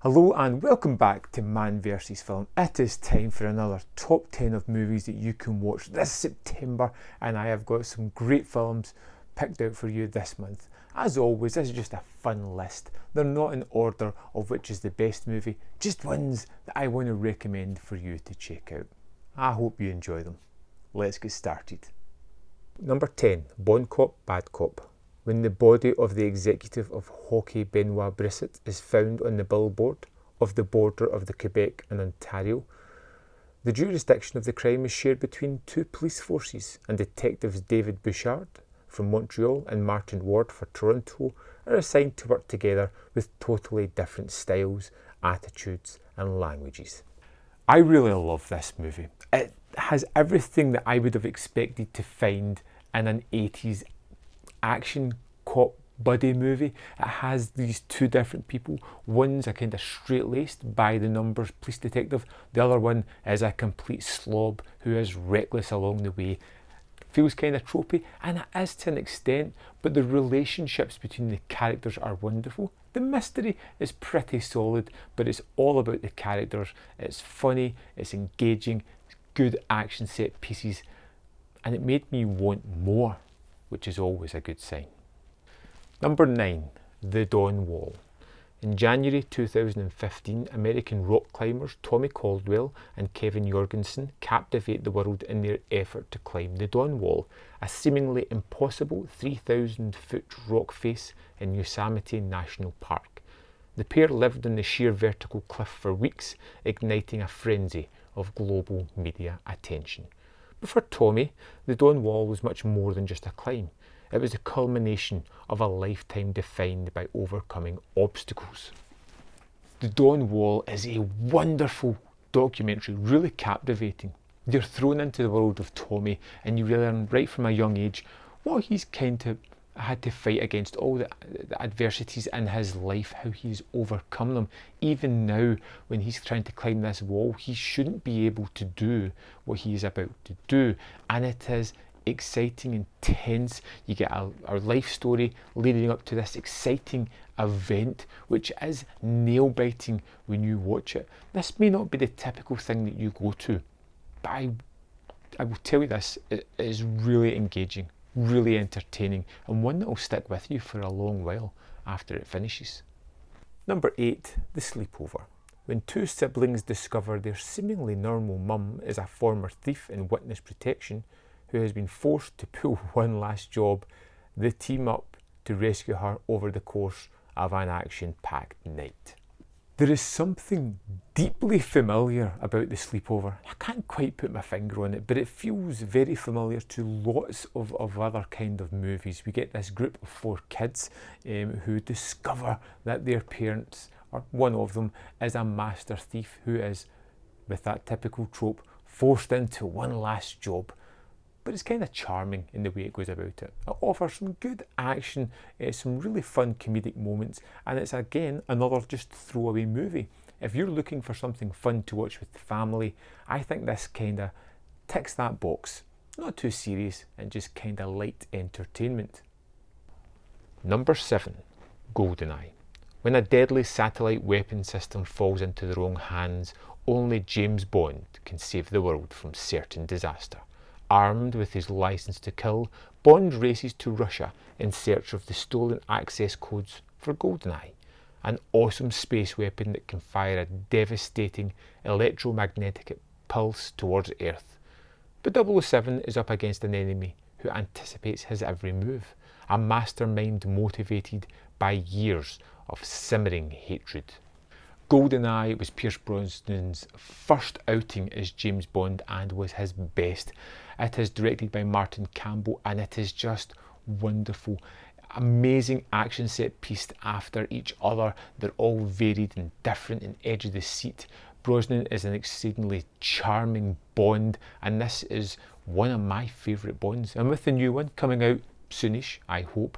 Hello and welcome back to Man vs Film. It is time for another top 10 of movies that you can watch this September, and I have got some great films picked out for you this month. As always, this is just a fun list. They're not in order of which is the best movie, just ones that I want to recommend for you to check out. I hope you enjoy them. Let's get started. Number 10, Bon Cop, Bad Cop. When the body of the executive of hockey Benoit Brisset is found on the billboard of the border of the Quebec and Ontario, the jurisdiction of the crime is shared between two police forces, and detectives David Bouchard from Montreal and Martin Ward for Toronto are assigned to work together with totally different styles, attitudes and languages. I really love this movie. It has everything that I would have expected to find in an 80s action cop buddy movie. It has these two different people. One's a kind of straight-laced, by the numbers police detective. The other one is a complete slob who is reckless along the way. Feels kind of tropey, and it is to an extent, but the relationships between the characters are wonderful. The mystery is pretty solid, but it's all about the characters. It's funny, it's engaging, it's good action set pieces, and it made me want more, which is always a good sign. Number 9, The Dawn Wall. In January 2015, American rock climbers Tommy Caldwell and Kevin Jorgensen captivate the world in their effort to climb the Dawn Wall, a seemingly impossible 3,000-foot rock face in Yosemite National Park. The pair lived on the sheer vertical cliff for weeks, igniting a frenzy of global media attention. But for Tommy, the Dawn Wall was much more than just a climb. It was the culmination of a lifetime defined by overcoming obstacles. The Dawn Wall is a wonderful documentary, really captivating. You're thrown into the world of Tommy and you learn right from a young age what he's kind of had to fight against, all the adversities in his life, how he's overcome them. Even now, when he's trying to climb this wall, he shouldn't be able to do what he is about to do. And it is exciting, intense. You get our life story leading up to this exciting event, which is nail-biting when you watch it. This may not be the typical thing that you go to, but I will tell you this, it is really engaging, really entertaining, and one that will stick with you for a long while after it finishes. Number 8, The Sleepover. When two siblings discover their seemingly normal mum is a former thief in witness protection who has been forced to pull one last job, they team up to rescue her over the course of an action-packed night. There is something deeply familiar about The Sleepover. I can't quite put my finger on it, but it feels very familiar to lots of other kind of movies. We get this group of 4 kids who discover that their parents, or one of them, is a master thief who is, with that typical trope, forced into one last job. But it's kind of charming in the way it goes about it. It offers some good action, some really fun comedic moments, and it's again another just throwaway movie. If you're looking for something fun to watch with the family, I think this kind of ticks that box. Not too serious and just kind of light entertainment. Number 7, Goldeneye. When a deadly satellite weapon system falls into the wrong hands, only James Bond can save the world from certain disaster. Armed with his license to kill, Bond races to Russia in search of the stolen access codes for Goldeneye, an awesome space weapon that can fire a devastating electromagnetic pulse towards Earth. But 007 is up against an enemy who anticipates his every move, a mastermind motivated by years of simmering hatred. Goldeneye was Pierce Brosnan's first outing as James Bond and was his best. It is directed by Martin Campbell and it is just wonderful. Amazing action set pieced after each other. They're all varied and different and edge of the seat. Brosnan is an exceedingly charming Bond, and this is one of my favourite Bonds. And with the new one coming out soonish, I hope,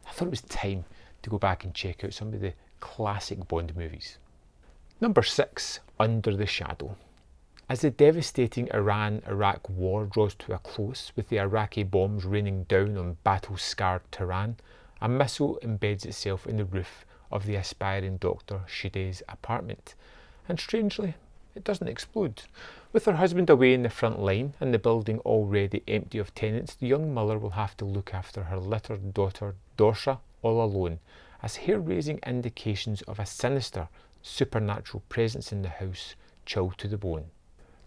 I thought it was time to go back and check out some of the classic Bond movies. Number 6, Under the Shadow. As the devastating Iran-Iraq war draws to a close, with the Iraqi bombs raining down on battle-scarred Tehran, a missile embeds itself in the roof of the aspiring Dr. Shiday's apartment. And strangely, it doesn't explode. With her husband away in the front line and the building already empty of tenants, the young mother will have to look after her little daughter Dorsha all alone, as hair-raising indications of a sinister, supernatural presence in the house chill to the bone.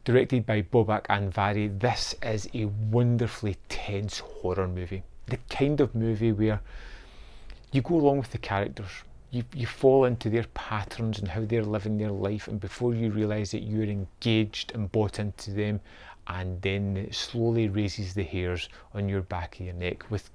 Directed by Bobak Anvari, this is a wonderfully tense horror movie. The kind of movie where you go along with the characters, you fall into their patterns and how they're living their life, and before you realise it, you're engaged and bought into them, and then it slowly raises the hairs on your back of your neck with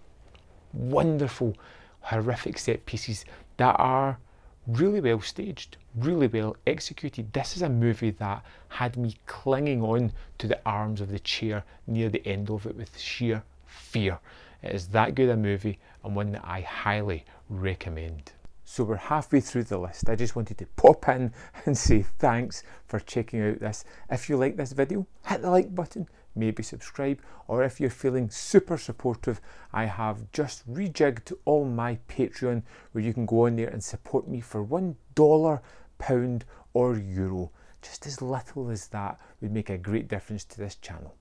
wonderful, horrific set pieces that are really well staged, really well executed. This is a movie that had me clinging on to the arms of the chair near the end of it with sheer fear. It is that good a movie, and one that I highly recommend. So we're halfway through the list. I just wanted to pop in and say thanks for checking out this. If you like this video, hit the like button, maybe subscribe, or if you're feeling super supportive, I have just rejigged all my Patreon where you can go on there and support me for $1, pound or euro. Just as little as that would make a great difference to this channel.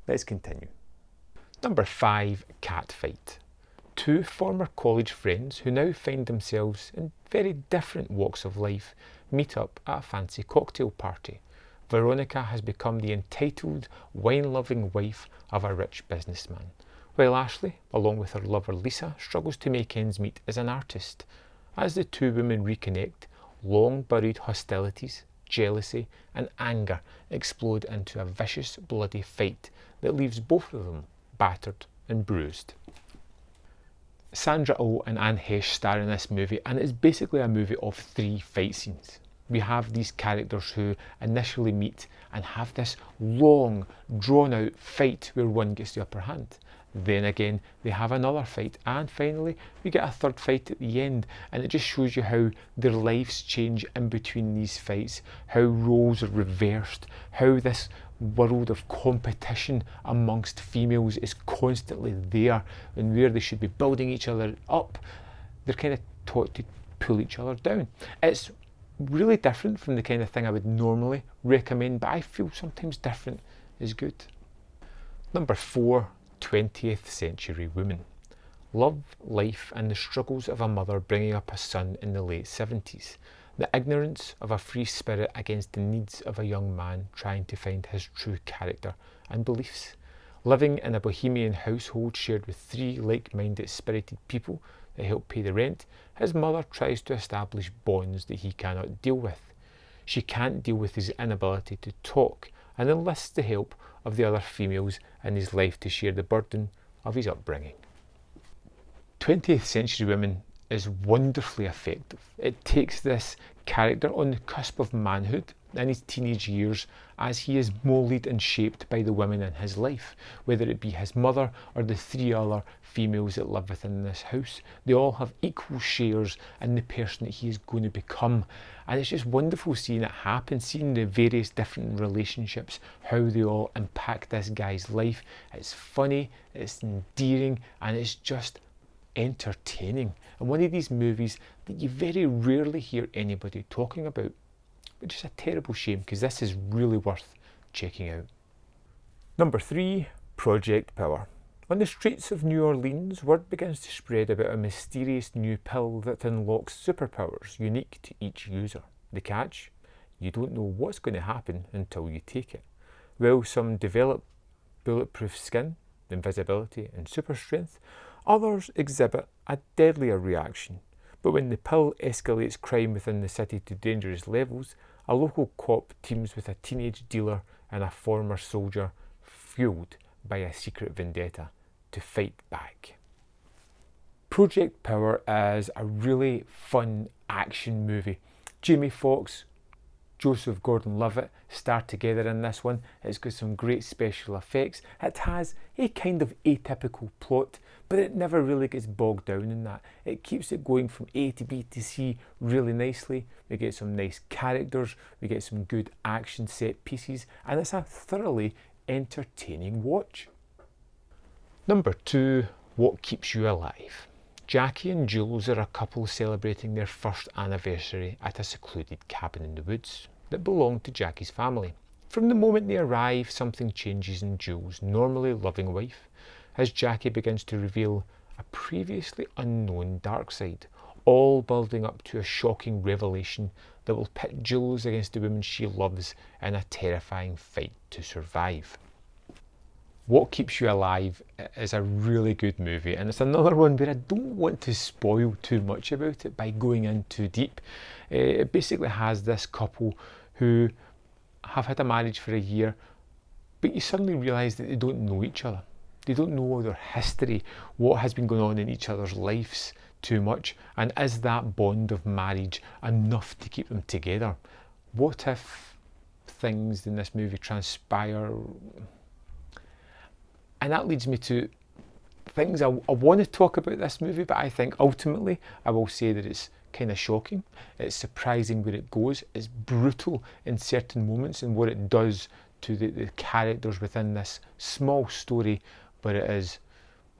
Let's continue. Number 5, Catfight. Two former college friends who now find themselves in very different walks of life meet up at a fancy cocktail party. Veronica has become the entitled, wine-loving wife of a rich businessman, while Ashley, along with her lover Lisa, struggles to make ends meet as an artist. As the two women reconnect, long-buried hostilities, jealousy and anger explode into a vicious, bloody fight that leaves both of them battered and bruised. Sandra Oh and Anne Heche star in this movie, and it's basically a movie of 3 fight scenes. We have these characters who initially meet and have this long, drawn-out fight where one gets the upper hand. Then again, they have another fight, and finally, we get a third fight at the end, and it just shows you how their lives change in between these fights, how roles are reversed, how this world of competition amongst females is constantly there, and where they should be building each other up, they're kind of taught to pull each other down. It's really different from the kind of thing I would normally recommend, but I feel sometimes different is good. Number 4, 20th Century Woman. Love, life and the struggles of a mother bringing up a son in the late 70s. The ignorance of a free spirit against the needs of a young man trying to find his true character and beliefs. Living in a bohemian household shared with 3 like-minded spirited people that help pay the rent, his mother tries to establish bonds that he cannot deal with. She can't deal with his inability to talk and enlists the help of the other females in his life to share the burden of his upbringing. 20th Century Women is wonderfully effective. It takes this character on the cusp of manhood in his teenage years as he is moulded and shaped by the women in his life, whether it be his mother or the 3 other females that live within this house. They all have equal shares in the person that he is going to become, and it's just wonderful seeing it happen, seeing the various different relationships, how they all impact this guy's life. It's funny, it's endearing, and it's just entertaining, and one of these movies that you very rarely hear anybody talking about, which is a terrible shame because this is really worth checking out. Number 3, Project Power. On the streets of New Orleans, word begins to spread about a mysterious new pill that unlocks superpowers unique to each user. The catch? You don't know what's going to happen until you take it. While some develop bulletproof skin, invisibility and super strength, others exhibit a deadlier reaction. But when the pill escalates crime within the city to dangerous levels, a local cop teams with a teenage dealer and a former soldier fueled by a secret vendetta to fight back. Project Power is a really fun action movie. Jamie Foxx, Joseph Gordon-Levitt star together in this one. It's got some great special effects. It has a kind of atypical plot, but it never really gets bogged down in that. It keeps it going from A to B to C really nicely. We get some nice characters, we get some good action set pieces, and it's a thoroughly entertaining watch. Number 2, What Keeps You Alive? Jackie and Jules are a couple celebrating their first anniversary at a secluded cabin in the woods that belonged to Jackie's family. From the moment they arrive, something changes in Jules' normally loving wife as Jackie begins to reveal a previously unknown dark side, all building up to a shocking revelation that will pit Jules against the woman she loves in a terrifying fight to survive. What Keeps You Alive is a really good movie, and it's another one where I don't want to spoil too much about it by going in too deep. It basically has this couple who have had a marriage for a year, but you suddenly realise that they don't know each other. They don't know their history, what has been going on in each other's lives too much, and is that bond of marriage enough to keep them together? What if things in this movie transpire? And that leads me to things I want to talk about this movie, but I think ultimately I will say that it's kind of shocking. It's surprising where it goes. It's brutal in certain moments and what it does to the characters within this small story, but it is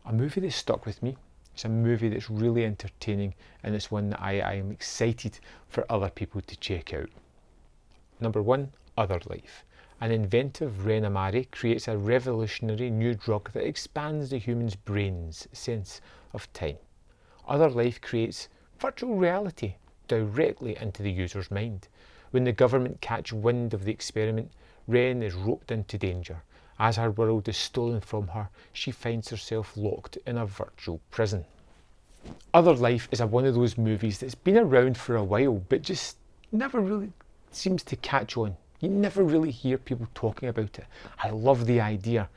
a movie that stuck with me. It's a movie that's really entertaining, and it's one that I am excited for other people to check out. Number 1, Otherlife. An inventive Reanimary creates a revolutionary new drug that expands the human's brain's sense of time. Otherlife creates virtual reality directly into the user's mind. When the government catch wind of the experiment, Ren is roped into danger. As her world is stolen from her, she finds herself locked in a virtual prison. Otherlife is one of those movies that's been around for a while, but just never really seems to catch on. You never really hear people talking about it. I love the idea.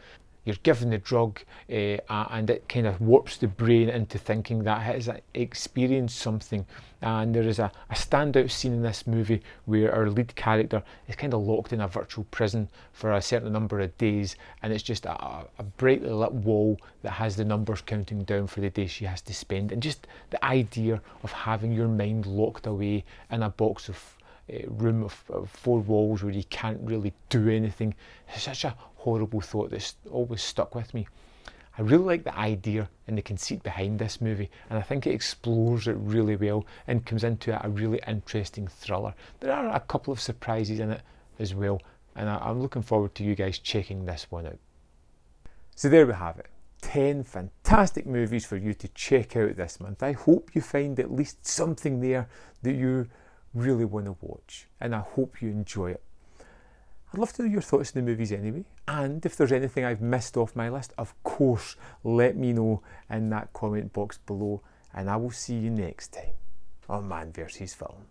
You're given the drug and it kind of warps the brain into thinking that it has experienced something. And there is a standout scene in this movie where our lead character is kind of locked in a virtual prison for a certain number of days, and it's just a brightly lit wall that has the numbers counting down for the day she has to spend. And just the idea of having your mind locked away in a box of room of 4 walls where you can't really do anything. It's such a horrible thought that's always stuck with me. I really like the idea and the conceit behind this movie, and I think it explores it really well and comes into a really interesting thriller. There are a couple of surprises in it as well, and I'm looking forward to you guys checking this one out. So there we have it. 10 fantastic movies for you to check out this month. I hope you find at least something there that you really want to watch, and I hope you enjoy it. I'd love to know your thoughts on the movies anyway, and if there's anything I've missed off my list, of course let me know in that comment box below, and I will see you next time on Man vs Film.